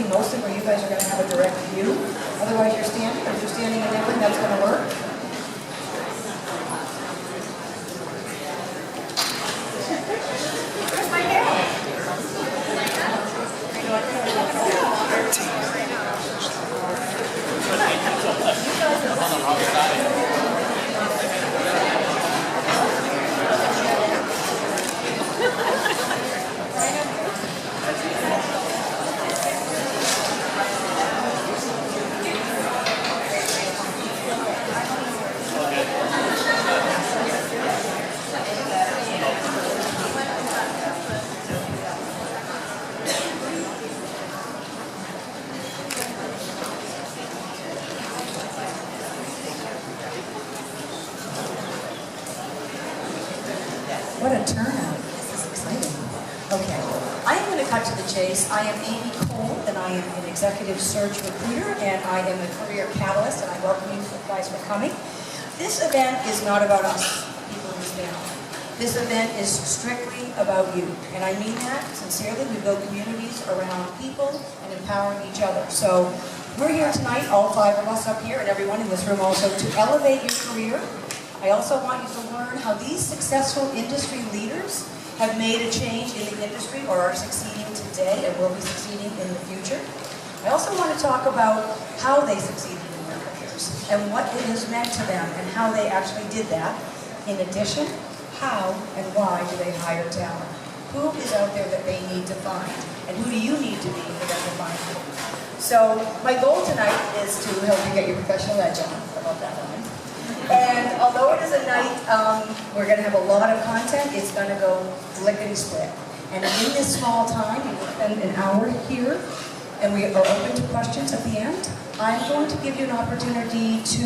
sitting mostly where you guys are going to have a direct view. Otherwise, you're standing. If you're standing in different, that's going to work. Where's my hair? What a turnout. This is exciting. Okay. I am going to cut to the chase. I am Amy Cole, and I am an executive search recruiter, and I am a career catalyst, and I welcome you guys for coming. This event is not about us, people in this panel. This event is strictly about you, and I mean that sincerely. We build communities around people and empowering each other. So we're here tonight, all 5 of us up here, and everyone in this room also, to elevate your career. I also want you to learn how these successful industry leaders have made a change in the industry or are succeeding today and will be succeeding in the future. I also want to talk about how they succeeded in their careers and what it has meant to them and how they actually did that. In addition, how and why do they hire talent? Who is out there that they need to find? And who do you need to be for them to find you? So my goal tonight is to help you get your professional edge on. I love that line. And although it is a night, we're going to have a lot of content, it's going to go lickety-split. And in this small time, we will spend an hour here, and we are open to questions at the end. I'm going to give you an opportunity to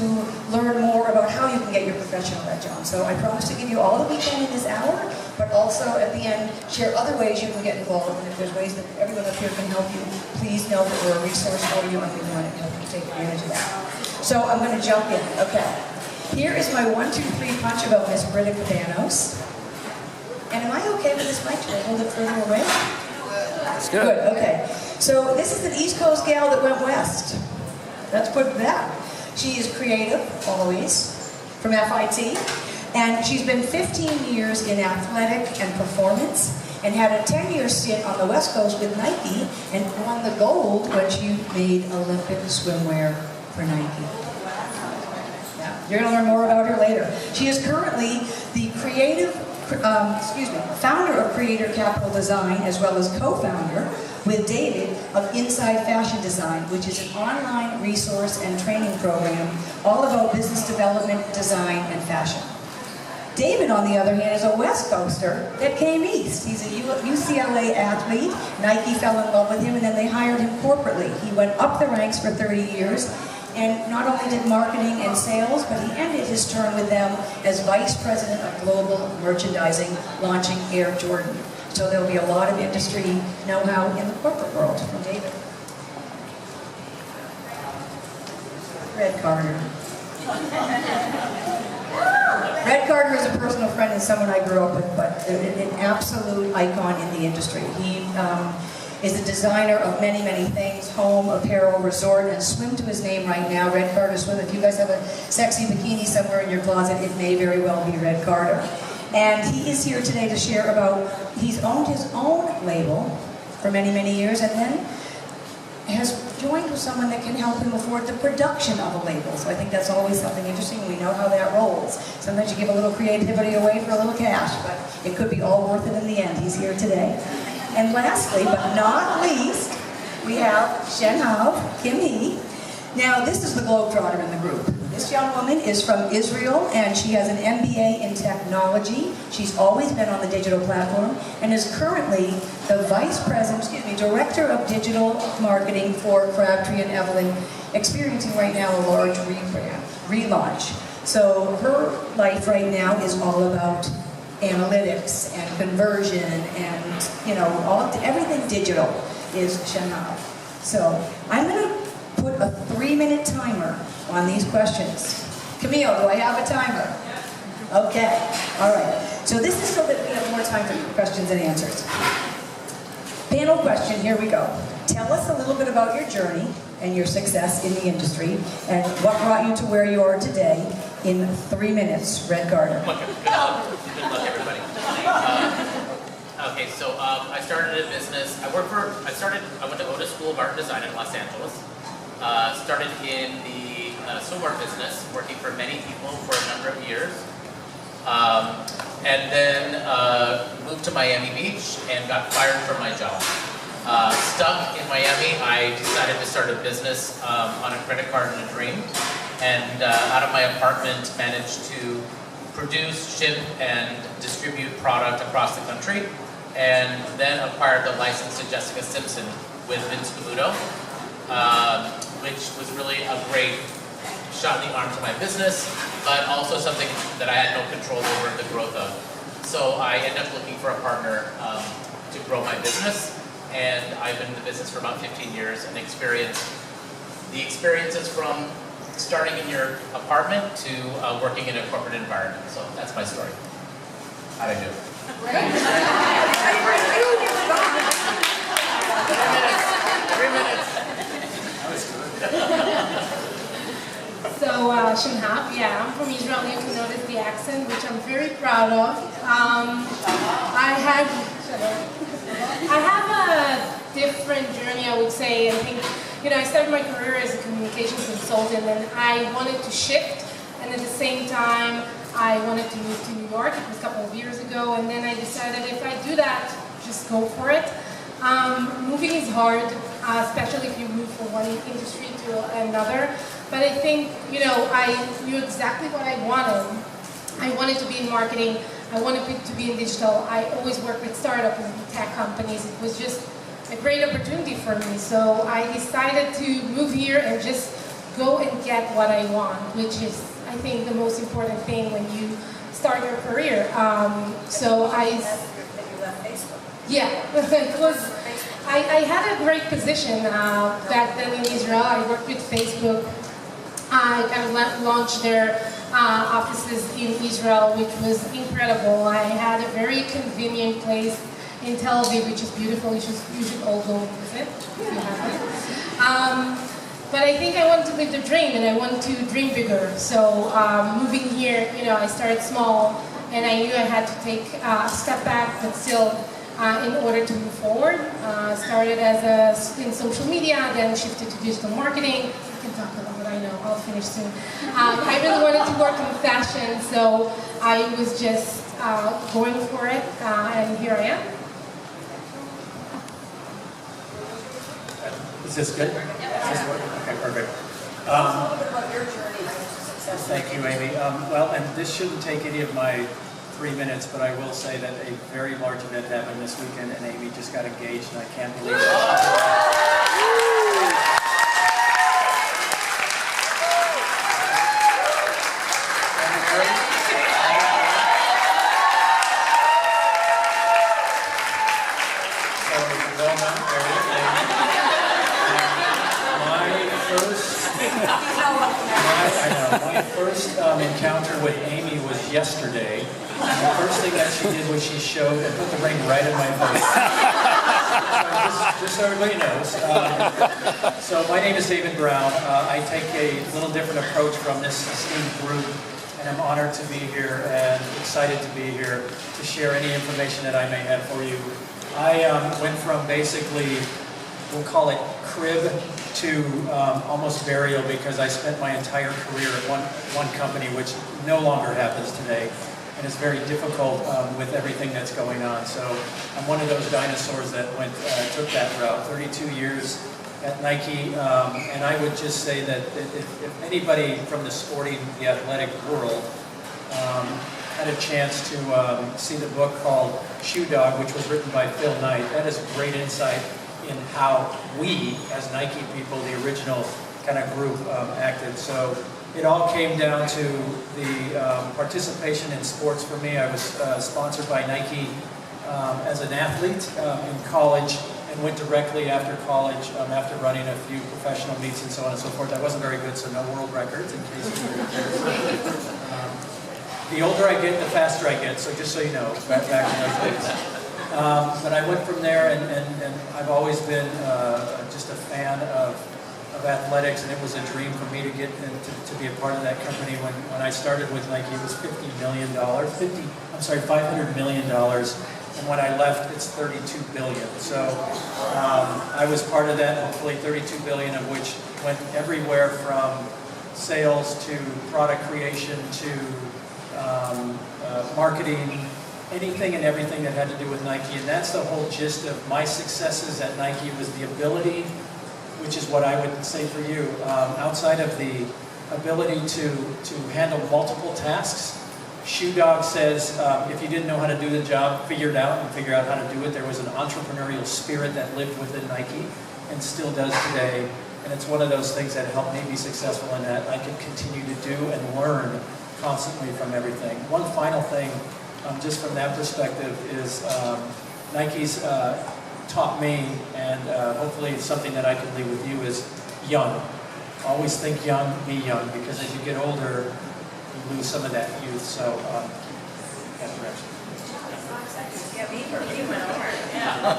learn more about how you can get your professional edge on. So I promise to give you all the weekend in this hour, but also at the end, share other ways you can get involved. And if there's ways that everyone up here can help you, please know that we're a resource for you, and we want to help you take advantage of that. So I'm going to jump in. Okay. Here is my 1, 2, 3 punch about Miss Britta Cabanos. And am I okay with this mic? Should I hold it further away? That's good. Good, okay. So this is an East Coast gal that went west. Let's put that. She is creative, always, from FIT. And she's been 15 years in athletic and performance and had a 10-year stint on the West Coast with Nike and won the gold when she made Olympic swimwear for Nike. You're going to learn more about her later. She is currently the founder of Creator Capital Design, as well as co-founder with David of Inside Fashion Design, which is an online resource and training program all about business development, design, and fashion. David, on the other hand, is a West Coaster that came east. He's a UCLA athlete. Nike fell in love with him, and then they hired him corporately. He went up the ranks for 30 years. And not only did marketing and sales, but he ended his term with them as Vice President of Global Merchandising, launching Air Jordan. So there'll be a lot of industry know-how in the corporate world from David. Red Carter. Red Carter is a personal friend and someone I grew up with, but an absolute icon in the industry. He is a designer of many, many things, home, apparel, resort, and swim to his name right now, Red Carter Swim. If you guys have a sexy bikini somewhere in your closet, it may very well be Red Carter. And he is here today to share about, he's owned his own label for many, many years, and then has joined with someone that can help him afford the production of a label. So I think that's always something interesting. We know how that rolls. Sometimes you give a little creativity away for a little cash, but it could be all worth it in the end. He's here today. And lastly, but not least, we have Shen Hav, Kim Hee. Now, this is the globetrotter in the group. This young woman is from Israel, and she has an MBA in technology. She's always been on the digital platform, and is currently the Director of Digital Marketing for Crabtree and Evelyn, experiencing right now a large relaunch. So her life right now is all about analytics and conversion and, everything digital is Shen Hav. So I'm going to put a 3-minute timer on these questions. Camille, do I have a timer? Okay, all right. So this is so that we have more time for questions and answers. Panel question, here we go. Tell us a little bit about your journey and your success in the industry, and what brought you to where you are today in 3 minutes. Red Garter. Okay, good luck everybody. Okay, so I started a business. I went to Otis School of Art and Design in Los Angeles. Started in the swimwear business, working for many people for a number of years. And then moved to Miami Beach and got fired from my job. Stuck in Miami, I decided to start a business on a credit card and a dream. And out of my apartment, managed to produce, ship, and distribute product across the country. And then acquired the license to Jessica Simpson with Vince Camuto, which was really a great shot in the arm to my business, but also something that I had no control over the growth of. So I ended up looking for a partner to grow my business, and I've been in the business for about 15 years and experienced the experiences from starting in your apartment to working in a corporate environment. So that's my story. How'd I do? Great. 3 minutes. That was good. So, Shinhab, yeah, I'm from Israel. You can notice the accent, which I'm very proud of. I have a different journey, I would say. I think, I started my career as a communications consultant, and I wanted to shift, and at the same time, I wanted to move to New York. It was a couple of years ago, and then I decided if I do that, just go for it. Moving is hard, especially if you move from one industry to another. But I think, I knew exactly what I wanted. I wanted to be in marketing. I wanted to be in digital. I always worked with startups and tech companies. It was just a great opportunity for me. So I decided to move here and just go and get what I want, which is, I think, the most important thing when you start your career. Yeah, it was. I had a great position back then in Israel. I worked with Facebook. I kind of launched their offices in Israel, which was incredible. I had a very convenient place in Tel Aviv, which is beautiful. You should all go visit if you haven't. But I think I wanted to live the dream, and I wanted to dream bigger. So moving here, I started small, and I knew I had to take a step back, but still. In order to move forward. Started in social media, then shifted to digital marketing. I can talk a lot, but I know I'll finish soon. I really wanted to work in fashion, so I was just going for it, and here I am. Is this good? Yeah. Is this working? Okay, perfect. Tell us a little bit about your journey and your success. Thank you, Amy. Well, and this shouldn't take any of my 3 minutes, but I will say that a very large event happened this weekend, and Amy just got engaged, and I can't believe it. My first encounter with Amy was yesterday. And the first thing that she did was she showed and put the ring right in my face. Just so everybody knows. So my name is David Brown. I take a little different approach from this esteemed group, and I'm honored to be here and excited to be here to share any information that I may have for you. I went from basically, we'll call it crib to almost burial, because I spent my entire career at one company, which no longer happens today. And it's very difficult with everything that's going on. So I'm one of those dinosaurs that took that route. 32 years at Nike, and I would just say that if anybody from the athletic world had a chance to see the book called Shoe Dog, which was written by Phil Knight, that is great insight in how we, as Nike people, the original kind of group, acted. So it all came down to the participation in sports for me. I was sponsored by Nike as an athlete in college, and went directly after college after running a few professional meets and so on and so forth. I wasn't very good, so no world records in case you were curious. The older I get, the faster I get, so just so you know, back in those days. But I went from there, and I've always been just a fan of athletics, and it was a dream for me to get to be a part of that company. When I started with Nike, it was $500 million, and when I left, it's $32 billion. So I was part of that, hopefully $32 billion of which went everywhere from sales to product creation to marketing, anything and everything that had to do with Nike. And that's the whole gist of my successes at Nike, was the ability, which is what I would say for you, outside of the ability to handle multiple tasks. Shoe Dog says if you didn't know how to do the job, figure it out and figure out how to do it. There was an entrepreneurial spirit that lived within Nike and still does today. And it's one of those things that helped me be successful in that I can continue to do and learn constantly from everything. One final thing, just from that perspective, is Nike's taught me, and hopefully something that I can leave with you, is young. Always think young, be young, because as you get older, you lose some of that youth. So, that direction. Yeah, me for you went over. Yeah.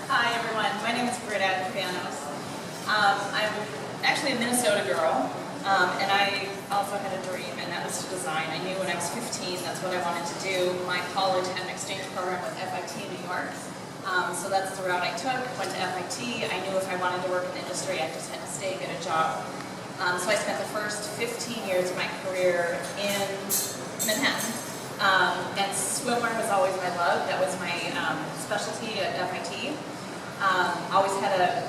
Hi, everyone. My name is Britta Cabanos. I'm actually a Minnesota girl, and I also had a dream, and that was to design. I knew when I was 15 that's what I wanted to do. My college had an exchange program with FIT in New York, so that's the route I took. Went to FIT. I knew if I wanted to work in industry, I just had to stay and get a job. So I spent the first 15 years of my career in Manhattan. And swimwear was always my love. That was my specialty at FIT. Always had a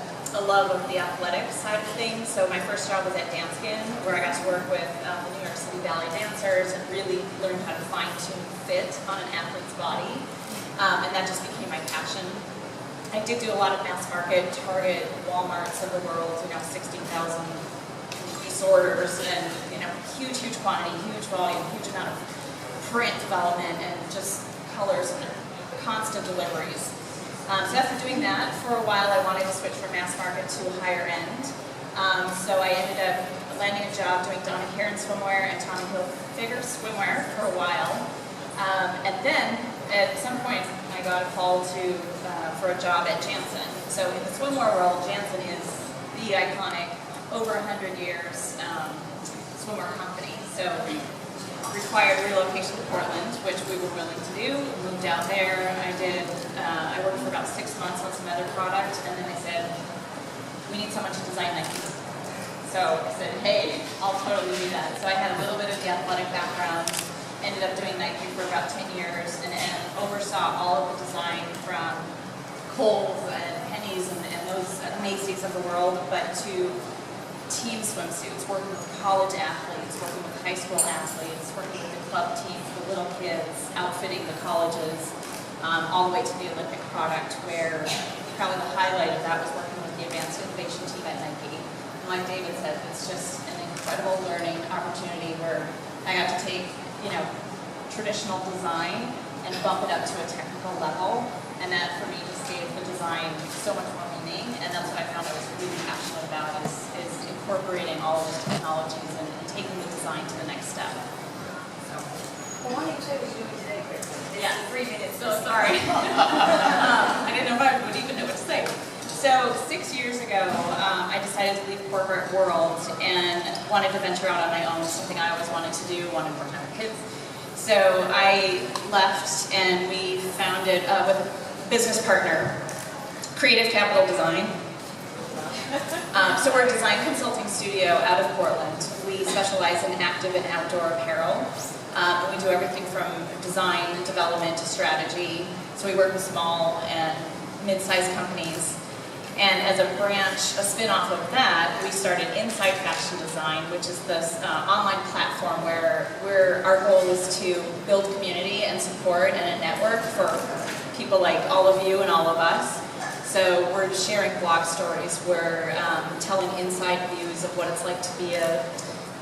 love of the athletic side of things. So my first job was at Danskin, where I got to work with the New York City ballet dancers and really learn how to fine-tune fit on an athlete's body. And that just became my passion. I did do a lot of mass market, Target, Walmarts of the world, 16,000 piece orders, and huge quantity, huge volume, huge amount of print development, and just colors and constant deliveries. So after doing that, for a while I wanted to switch from mass market to a higher end. So I ended up landing a job doing Donna Karan swimwear and Tommy Hilfiger swimwear for a while. And then at some point I got a call for a job at Jantzen. So in the swimwear world, Jantzen is the iconic, over 100 years swimwear company. So required relocation to Portland, which we were willing to do. Moved out there. I worked for about 6 months on some other product, and then they said, we need someone to design Nike. So I said, hey, I'll totally do that. So I had a little bit of the athletic background, ended up doing Nike for about 10 years, and oversaw all of the design from Kohl's and Penny's and those Macy's of the world, but to team swimsuits, working with college athletes, working with high school athletes, working with the club teams, the little kids, outfitting the colleges, all the way to the Olympic product, where probably the highlight of that was working with the advanced innovation team at Nike. And like David said, it's just an incredible learning opportunity where I got to take, traditional design and bump it up to a technical level. And that for me just gave the design so much more meaning, and that's what I found I was really passionate about, is incorporating all of those technologies and taking the design to the next step. So. Well, why don't you say what you're doing today, Chris? Yeah, 3 minutes. So sorry. I didn't know if I would even know what to say. So 6 years ago, I decided to leave corporate world and wanted to venture out on my own, something I always wanted to do, wanted more time with kids. So I left, and we founded with a business partner, Creative Capital Design. So we're a design consulting studio out of Portland. We specialize in active and outdoor apparel. We do everything from design, development to strategy. So we work with small and mid-sized companies. And as a branch, a spin-off of that, we started Inside Fashion Design, which is this online platform where our goal is to build community and support and a network for people like all of you and all of us. So we're sharing blog stories, we're telling inside views of what it's like to be a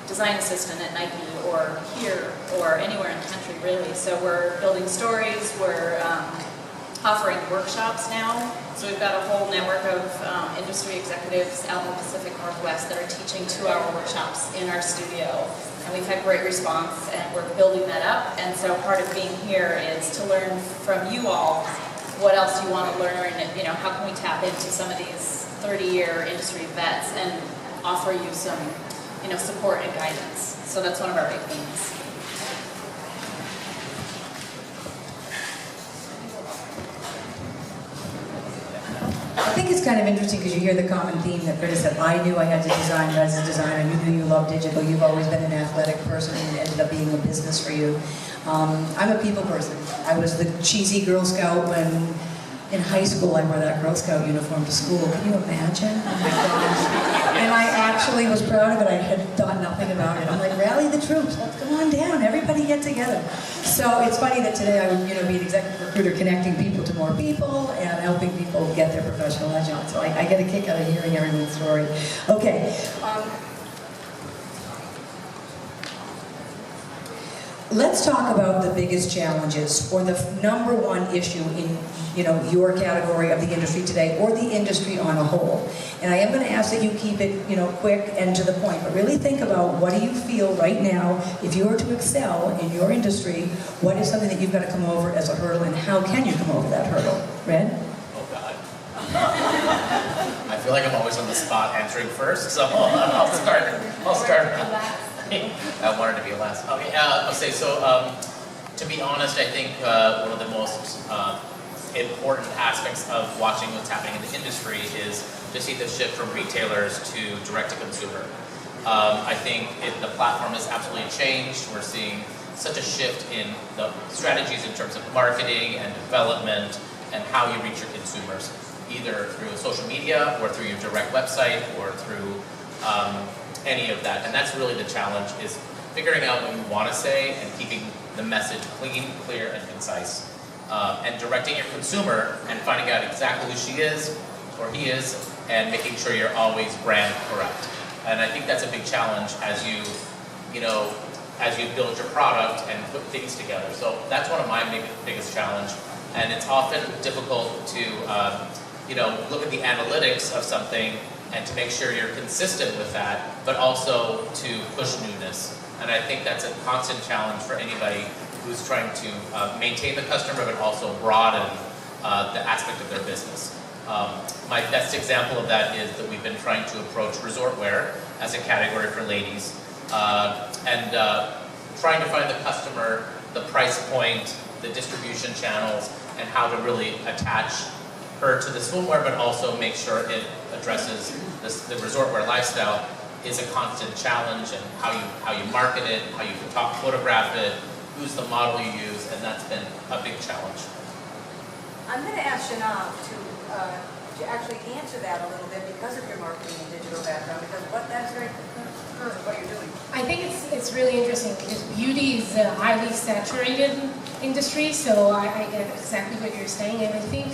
design assistant at Nike or here or anywhere in the country, really. So we're building stories, we're offering workshops now. So we've got a whole network of industry executives out in the Pacific Northwest that are teaching 2-hour workshops in our studio and we've had great response, and we're building that up. And so part of being here is to learn from you all what else you want to learn, and how can we tap into some of these 30-year industry vets and offer you some support and guidance. So that's one of our big things. I think it's kind of interesting because you hear the common theme that Britta said, I knew I had to design, but as a designer, you knew you love digital, you've always been an athletic person and it ended up being a business for you. I'm a people person. I was the cheesy Girl Scout when in high school I wore that Girl Scout uniform to school. Can you imagine? Oh my gosh. And I actually was proud of it. I had thought nothing about it. I'm like, rally the troops, let's come on down, everybody get together. So it's funny that today I would be an executive recruiter connecting people to more people and helping people get their professional edge on. So I get a kick out of hearing everyone's story. Okay. Let's talk about the biggest challenges or the number one issue in your category of the industry today or the industry on a whole. And I am going to ask that you keep it quick and to the point, but really think about what do you feel right now if you were to excel in your industry, what is something that you've got to come over as a hurdle and how can you come over that hurdle? Red? Oh God. I feel like I'm always on the spot answering first, so I'll start. I wanted to be last. Okay, I'll say so. To be honest, I think one of the most important aspects of watching what's happening in the industry is to see the shift from retailers to direct-to-consumer. I think the platform has absolutely changed. We're seeing such a shift in the strategies in terms of marketing and development and how you reach your consumers, either through social media or through your direct website or through any of that. And that's really the challenge, is figuring out what you want to say and keeping the message clean, clear, and concise. And directing your consumer and finding out exactly who she is or he is and making sure you're always brand correct. And I think that's a big challenge as you build your product and put things together. So that's one of my biggest challenge. And it's often difficult to look at the analytics of something and to make sure you're consistent with that, but also to push newness. And I think that's a constant challenge for anybody who's trying to maintain the customer, but also broaden the aspect of their business. My best example of that is that we've been trying to approach resort wear as a category for ladies, and trying to find the customer, the price point, the distribution channels, and how to really attach her to the swimwear, but also make sure it addresses the resort wear lifestyle is a constant challenge, and how you market it, how you photograph it, who's the model you use, and that's been a big challenge. I'm going to ask Shanav to actually answer that a little bit because of your marketing and digital background, because that's very concurrent with what you're doing. I think it's really interesting because beauty is a highly saturated industry, so I get exactly what you're saying, and I think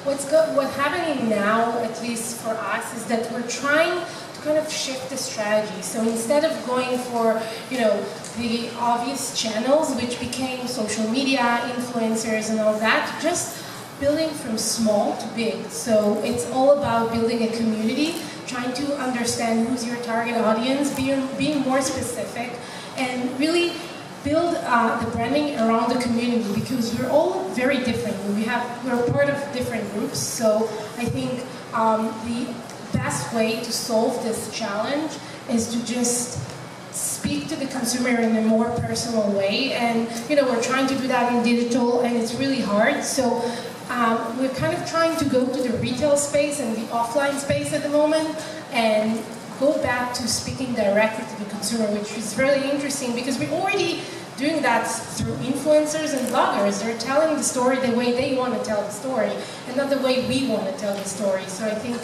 what's happening now, at least for us, is that we're trying to kind of shift the strategy. So instead of going for, the obvious channels, which became social media, influencers and all that, just building from small to big. So it's all about building a community, trying to understand who's your target audience, being more specific, and really build the branding around the community, because we're all very different. We're part of different groups, so I think the best way to solve this challenge is to just speak to the consumer in a more personal way, and we're trying to do that in digital, and it's really hard. So we're kind of trying to go to the retail space and the offline space at the moment, and go back to speaking directly to the consumer, which is really interesting because we're already doing that through influencers and bloggers. They're telling the story the way they want to tell the story, and not the way we want to tell the story. So I think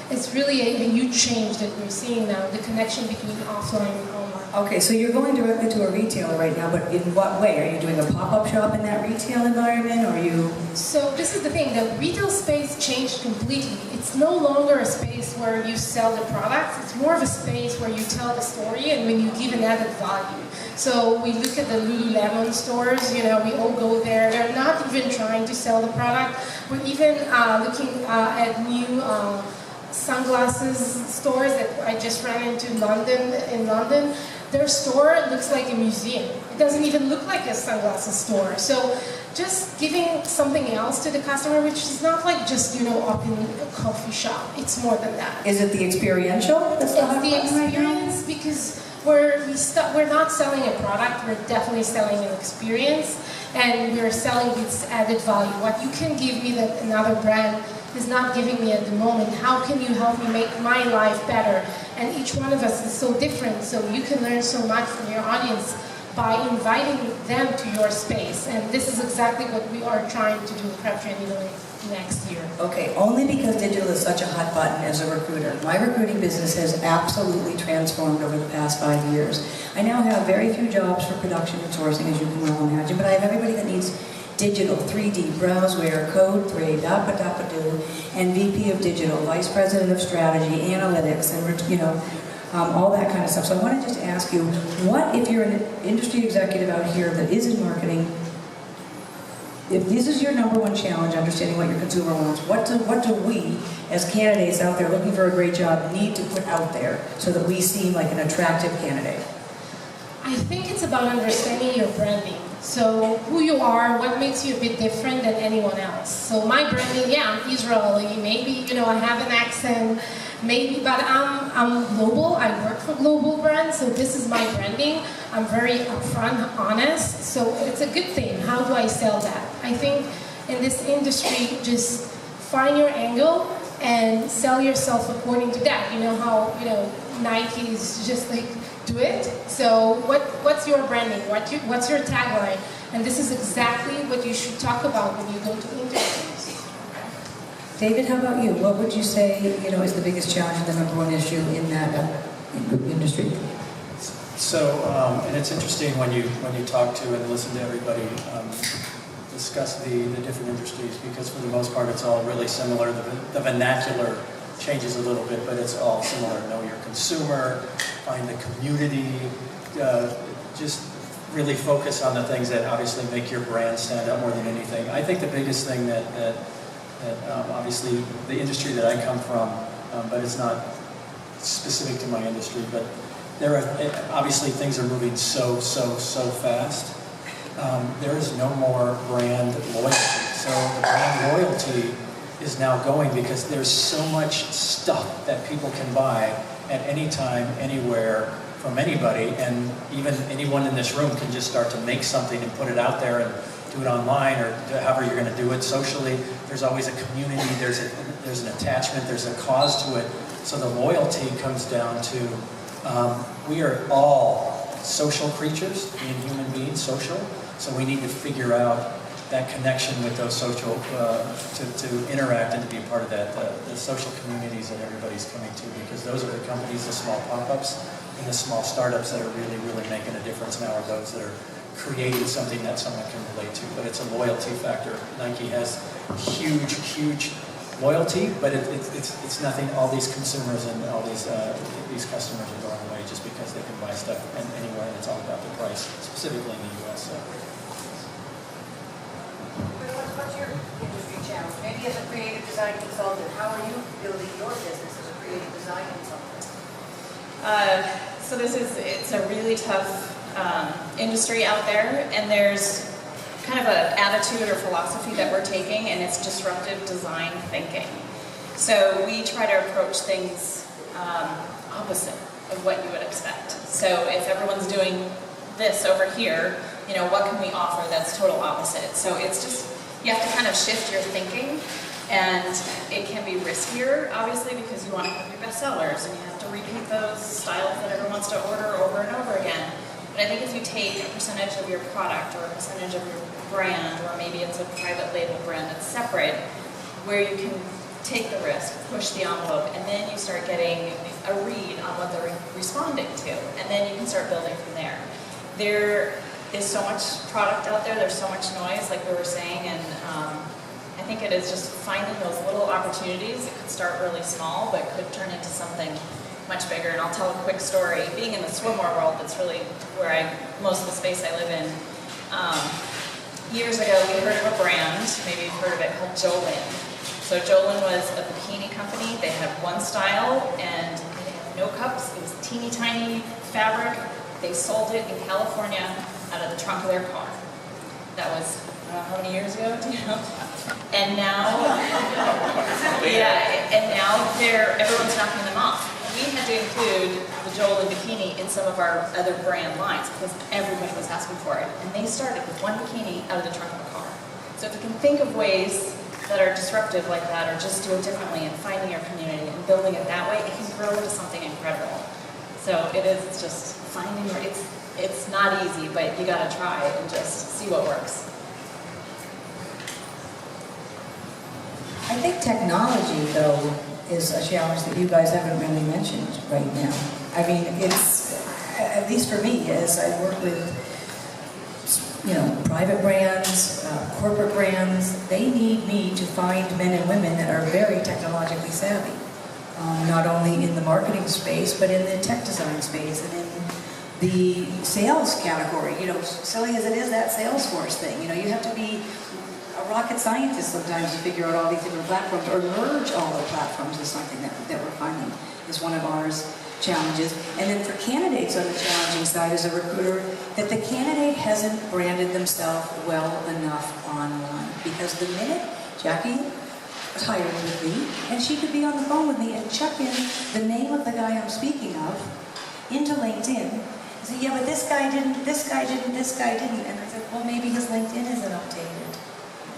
it's really a huge change that we're seeing now, the connection between offline and online. Okay, so you're going directly to a retailer right now, but in what way? Are you doing a pop-up shop in that retail environment, or are you... So this is the thing, the retail space changed completely. It's no longer a space where you sell the products, it's more of a space where you tell the story and when you give an added value. So we look at the Lululemon stores, we all go there. They're not even trying to sell the product. We're even looking at new sunglasses stores that I just ran into in London, their store looks like a museum. It doesn't even look like a sunglasses store. So just giving something else to the customer, which is not like just, up in a coffee shop. It's more than that. Is it the experiential? That's It's the experience, because we're not selling a product, we're definitely selling an experience, and we're selling this added value. What you can give me that another brand is not giving me at the moment. How can you help me make my life better? And each one of us is so different, so you can learn so much from your audience by inviting them to your space. And this is exactly what we are trying to do with Crabtree & Italy next year. Okay, only because digital is such a hot button as a recruiter. My recruiting business has absolutely transformed over the past 5 years. I now have very few jobs for production and sourcing, as you can well imagine, but I have everybody that needs digital, 3D, browseware, code 3, dappa-dappa-doo, and VP of digital, vice president of strategy, analytics, and all that kind of stuff. So I want to just ask you, what if you're an industry executive out here that is in marketing, if this is your number one challenge, understanding what your consumer wants, what do we, as candidates out there looking for a great job, need to put out there so that we seem like an attractive candidate? I think it's about understanding your branding. So who you are, what makes you a bit different than anyone else. So my branding, yeah, I'm Israeli, maybe, I have an accent, maybe, but I'm global. I work for global brands, so this is my branding. I'm very upfront, honest, so it's a good thing. How do I sell that? I think in this industry, just find your angle and sell yourself according to that. You know how, Nike is just like, do it. So what's your branding? What's your tagline? And this is exactly what you should talk about when you go to interviews. David, how about you? What would you say, is the biggest challenge and the number one issue in that industry? So, and it's interesting when you talk to and listen to everybody discuss the different industries, because for the most part it's all really similar. The vernacular changes a little bit, but it's all similar. Know your consumer, find the community, just really focus on the things that obviously make your brand stand out more than anything. I think the biggest thing that obviously the industry that I come from, but it's not specific to my industry, but there are obviously things are moving so fast. There is no more brand loyalty. So the brand loyalty is now going because there's so much stuff that people can buy at any time, anywhere, from anybody, and even anyone in this room can just start to make something and put it out there and do it online or however you're going to do it socially. There's always a community, there's an attachment, there's a cause to it. So the loyalty comes down to we are all social creatures, being human beings, social. So we need to figure out that connection with those social, to interact and to be a part of that, the social communities that everybody's coming to, because those are the companies, the small pop-ups, and the small startups that are really, really making a difference now are those that are creating something that someone can relate to. But it's a loyalty factor. Nike has huge loyalty, but it's nothing. All these consumers and all these customers are going away just because they can buy stuff anywhere, and it's all about the price, specifically in the U.S. So. What's your industry challenge? Maybe as a creative design consultant, how are you building your business as a creative design consultant? So it's a really tough industry out there, and there's kind of an attitude or philosophy that we're taking, and it's disruptive design thinking. So we try to approach things opposite of what you would expect. So if everyone's doing this over here, what can we offer that's total opposite? So it's just, you have to kind of shift your thinking, and it can be riskier, obviously, because you want to have your best sellers, and you have to repeat those styles that everyone wants to order over and over again. But I think if you take a percentage of your product or a percentage of your brand, or maybe it's a private label brand that's separate, where you can take the risk, push the envelope, and then you start getting a read on what they're responding to, and then you can start building from there. There is so much product out there, there's so much noise, like we were saying, and I think it is just finding those little opportunities. It could start really small, but could turn into something much bigger. And I'll tell a quick story. Being in the swimwear world, that's really where most of the space I live in. Years ago, we heard of a brand, maybe you've heard of it, called Jolin. So Jolin was a bikini company. They had one style, and they had no cups. It was teeny tiny fabric, They sold it in California out of the trunk of their car. That was, I don't know how many years ago, do you know? And now, yeah, and now everyone's knocking them off. We had to include the Jolie bikini in some of our other brand lines because everybody was asking for it. And they started with one bikini out of the trunk of a car. So if you can think of ways that are disruptive like that, or just do it differently and finding your community and building it that way, it can grow into something incredible. So it's just finding your, it's not easy, but you gotta try it and just see what works. I think technology, though, is a challenge that you guys haven't really mentioned right now. I mean, it's, at least for me, as I work with, private brands, corporate brands, they need me to find men and women that are very technologically savvy. Not only in the marketing space, but in the tech design space and in the sales category. Silly as it is, that Salesforce thing. You have to be a rocket scientist sometimes to figure out all these different platforms, or merge all the platforms is something that we're finding is one of ours challenges. And then for candidates on the challenging side as a recruiter, that the candidate hasn't branded themselves well enough online. Because the minute Jackie was hired with me, and she could be on the phone with me and check in the name of the guy I'm speaking of into LinkedIn, and say, yeah, but this guy didn't, this guy didn't, this guy didn't. And I said, well, maybe his LinkedIn isn't updated.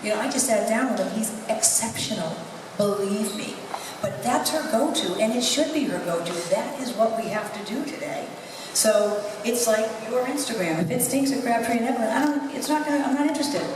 I just sat down with him. He's exceptional, believe me. But that's her go-to, and it should be her go-to. That is what we have to do today. So it's like your Instagram. If it stinks at Crabtree and Evelyn, I'm not interested.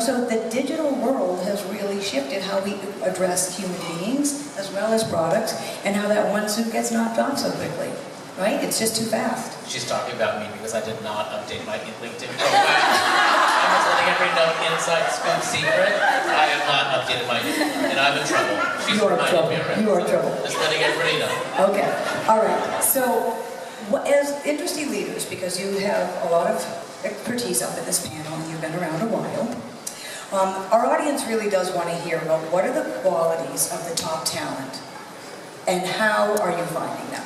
So the digital world has really shifted how we address human beings as well as products, and how that one suit gets knocked off so quickly, right? It's just too fast. She's talking about me because I did not update my LinkedIn profile. I was letting everybody know inside scoop secret. I have not updated my, and I'm in trouble. She's You are in reminded trouble. me already. You are in trouble. Just letting everybody know. Okay, all right. So, as industry leaders, because you have a lot of expertise up in this panel and you've been around a while, our audience really does want to hear about what are the qualities of the top talent and how are you finding them?